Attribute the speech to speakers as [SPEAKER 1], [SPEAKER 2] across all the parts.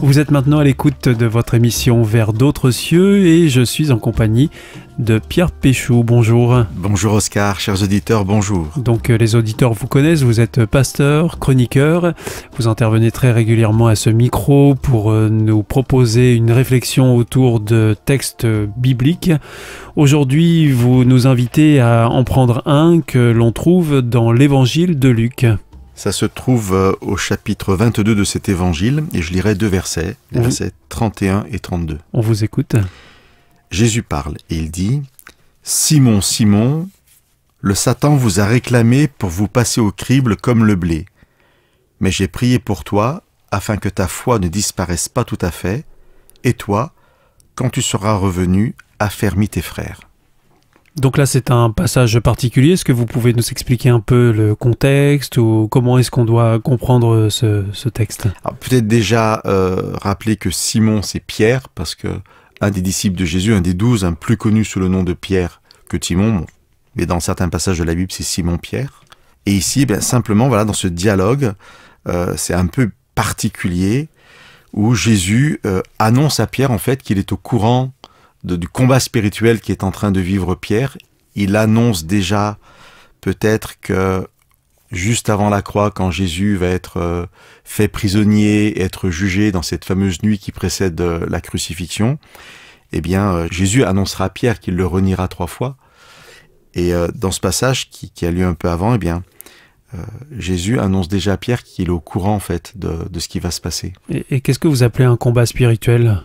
[SPEAKER 1] Vous êtes maintenant à l'écoute de votre émission Vers d'autres cieux et je suis en compagnie de Pierre Péchaud. Bonjour.
[SPEAKER 2] Bonjour Oscar, chers auditeurs, bonjour.
[SPEAKER 1] Donc les auditeurs vous connaissent, vous êtes pasteur, chroniqueur, vous intervenez très régulièrement à ce micro pour nous proposer une réflexion autour de textes bibliques. Aujourd'hui, vous nous invitez à en prendre un que l'on trouve dans l'évangile de Luc.
[SPEAKER 2] Ça se trouve au chapitre 22 de cet évangile, et je lirai deux versets, les versets 31 et 32.
[SPEAKER 1] On vous écoute.
[SPEAKER 2] Jésus parle, et il dit « Simon, Simon, le Satan vous a réclamé pour vous passer au crible comme le blé. Mais j'ai prié pour toi, afin que ta foi ne disparaisse pas tout à fait, et toi, quand tu seras revenu, affermis tes frères. »
[SPEAKER 1] Donc là, c'est un passage particulier. Est-ce que vous pouvez nous expliquer un peu le contexte ou comment est-ce qu'on doit comprendre ce texte?
[SPEAKER 2] Peut-être déjà rappeler que Simon, c'est Pierre, parce que un des disciples de Jésus, un des 12, plus connu sous le nom de Pierre que Timon, mais dans certains passages de la Bible, c'est Simon-Pierre. Et ici, simplement, voilà, dans ce dialogue, c'est un peu particulier, où Jésus annonce à Pierre, en fait, qu'il est au courant du combat spirituel qui est en train de vivre Pierre. Il annonce déjà peut-être que juste avant la croix, quand Jésus va être fait prisonnier, être jugé dans cette fameuse nuit qui précède la crucifixion, eh bien Jésus annoncera à Pierre qu'il le reniera 3 fois. Et dans ce passage qui a lieu un peu avant, eh bien Jésus annonce déjà à Pierre qu'il est au courant en fait de ce qui va se passer.
[SPEAKER 1] Et qu'est-ce que vous appelez un combat spirituel ?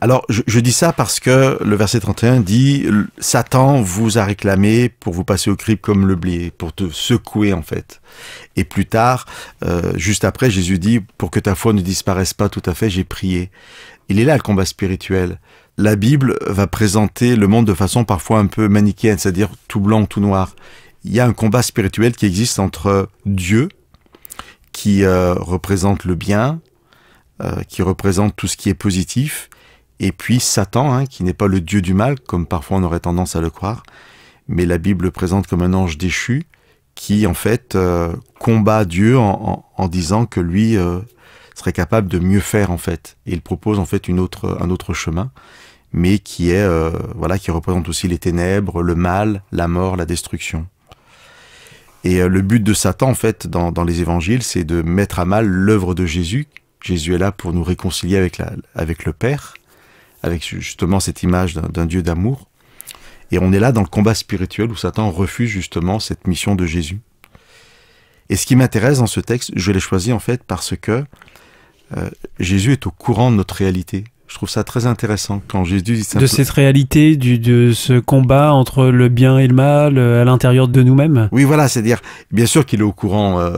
[SPEAKER 2] Alors, je dis ça parce que le verset 31 dit « Satan vous a réclamé pour vous passer au crible comme le blé, pour te secouer en fait. » Et plus tard, juste après, Jésus dit « Pour que ta foi ne disparaisse pas tout à fait, j'ai prié. » Il est là le combat spirituel. La Bible va présenter le monde de façon parfois un peu manichéenne, c'est-à-dire tout blanc, tout noir. Il y a un combat spirituel qui existe entre Dieu, qui représente le bien, qui représente tout ce qui est positif, et puis Satan, qui n'est pas le dieu du mal, comme parfois on aurait tendance à le croire, mais la Bible le présente comme un ange déchu, qui en fait combat Dieu en disant que lui serait capable de mieux faire en fait. Et il propose en fait un autre chemin, mais qui est qui représente aussi les ténèbres, le mal, la mort, la destruction. Et le but de Satan en fait dans les évangiles, c'est de mettre à mal l'œuvre de Jésus. Jésus est là pour nous réconcilier avec le Père, avec justement cette image d'un Dieu d'amour. Et on est là dans le combat spirituel où Satan refuse justement cette mission de Jésus. Et ce qui m'intéresse dans ce texte, je l'ai choisi en fait parce que Jésus est au courant de notre réalité. Je trouve ça très intéressant quand Jésus dit ça.
[SPEAKER 1] De cette réalité, de ce combat entre le bien et le mal à l'intérieur de nous-mêmes.
[SPEAKER 2] Oui, voilà, c'est-à-dire, bien sûr qu'il est au courant,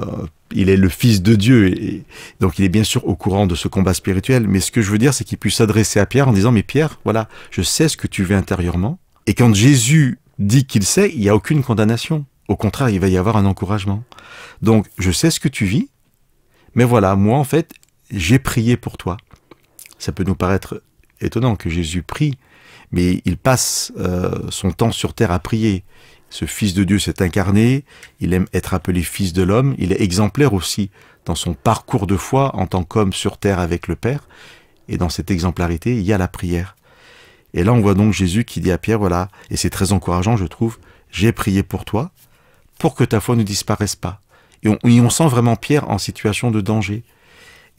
[SPEAKER 2] il est le Fils de Dieu, et donc il est bien sûr au courant de ce combat spirituel, mais ce que je veux dire, c'est qu'il puisse s'adresser à Pierre en disant « Mais Pierre, voilà, je sais ce que tu vis intérieurement. » Et quand Jésus dit qu'il sait, il n'y a aucune condamnation. Au contraire, il va y avoir un encouragement. Donc, je sais ce que tu vis, mais voilà, moi, en fait, j'ai prié pour toi. Ça peut nous paraître étonnant que Jésus prie, mais il passe son temps sur terre à prier. Ce Fils de Dieu s'est incarné, il aime être appelé Fils de l'homme, il est exemplaire aussi dans son parcours de foi en tant qu'homme sur terre avec le Père, et dans cette exemplarité, il y a la prière. Et là, on voit donc Jésus qui dit à Pierre, voilà, et c'est très encourageant, je trouve, « J'ai prié pour toi, pour que ta foi ne disparaisse pas. » Et on sent vraiment Pierre en situation de danger.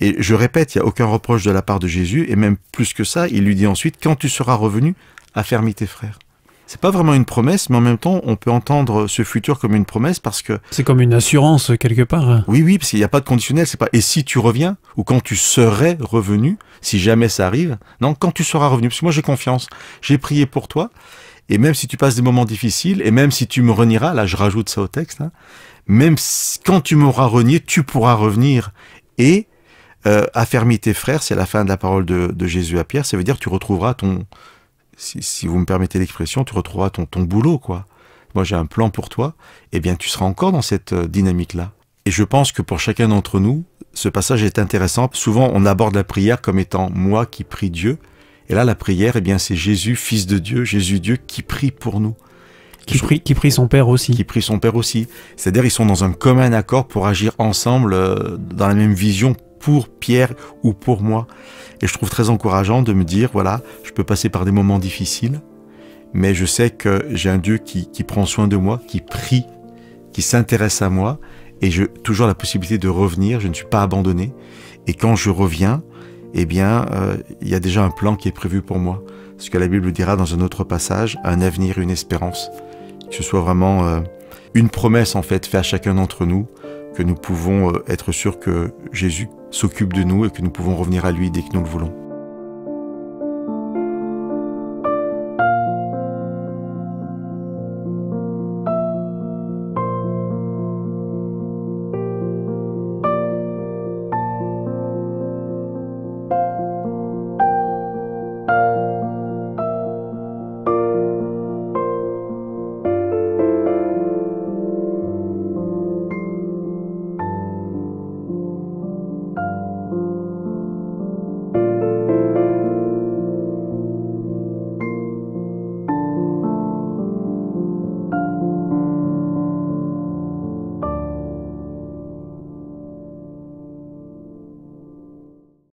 [SPEAKER 2] Et je répète, il n'y a aucun reproche de la part de Jésus, et même plus que ça, il lui dit ensuite, « Quand tu seras revenu, affermis tes frères. » C'est pas vraiment une promesse, mais en même temps, on peut entendre ce futur comme une promesse parce que...
[SPEAKER 1] C'est comme une assurance, quelque part.
[SPEAKER 2] Oui, parce qu'il n'y a pas de conditionnel, c'est pas « et si tu reviens » ou « quand tu serais revenu », si jamais ça arrive. Non, quand tu seras revenu, parce que moi j'ai confiance, j'ai prié pour toi, et même si tu passes des moments difficiles, et même si tu me renieras, là je rajoute ça au texte, même si, quand tu m'auras renié, tu pourras revenir, et affermis tes frères, c'est la fin de la parole de Jésus à Pierre, ça veut dire que tu retrouveras ton... Si vous me permettez l'expression, tu retrouveras ton boulot, quoi. Moi, j'ai un plan pour toi, eh bien, tu seras encore dans cette dynamique-là. Et je pense que pour chacun d'entre nous, ce passage est intéressant. Souvent, on aborde la prière comme étant moi qui prie Dieu. Et là, la prière, eh bien, c'est Jésus, Fils de Dieu, Jésus Dieu, qui prie pour nous.
[SPEAKER 1] Qui prie son Père aussi.
[SPEAKER 2] Qui prie son Père aussi. C'est-à-dire ils sont dans un commun accord pour agir ensemble dans la même vision pour Pierre ou pour moi. Et je trouve très encourageant de me dire, voilà, je peux passer par des moments difficiles, mais je sais que j'ai un Dieu qui prend soin de moi, qui prie, qui s'intéresse à moi, et j'ai toujours la possibilité de revenir, je ne suis pas abandonné. Et quand je reviens, eh bien, il y a déjà un plan qui est prévu pour moi. Ce que la Bible dira dans un autre passage, un avenir, une espérance. Que ce soit vraiment une promesse, en fait, faite à chacun d'entre nous, que nous pouvons être sûrs que Jésus s'occupe de nous et que nous pouvons revenir à lui dès que nous le voulons.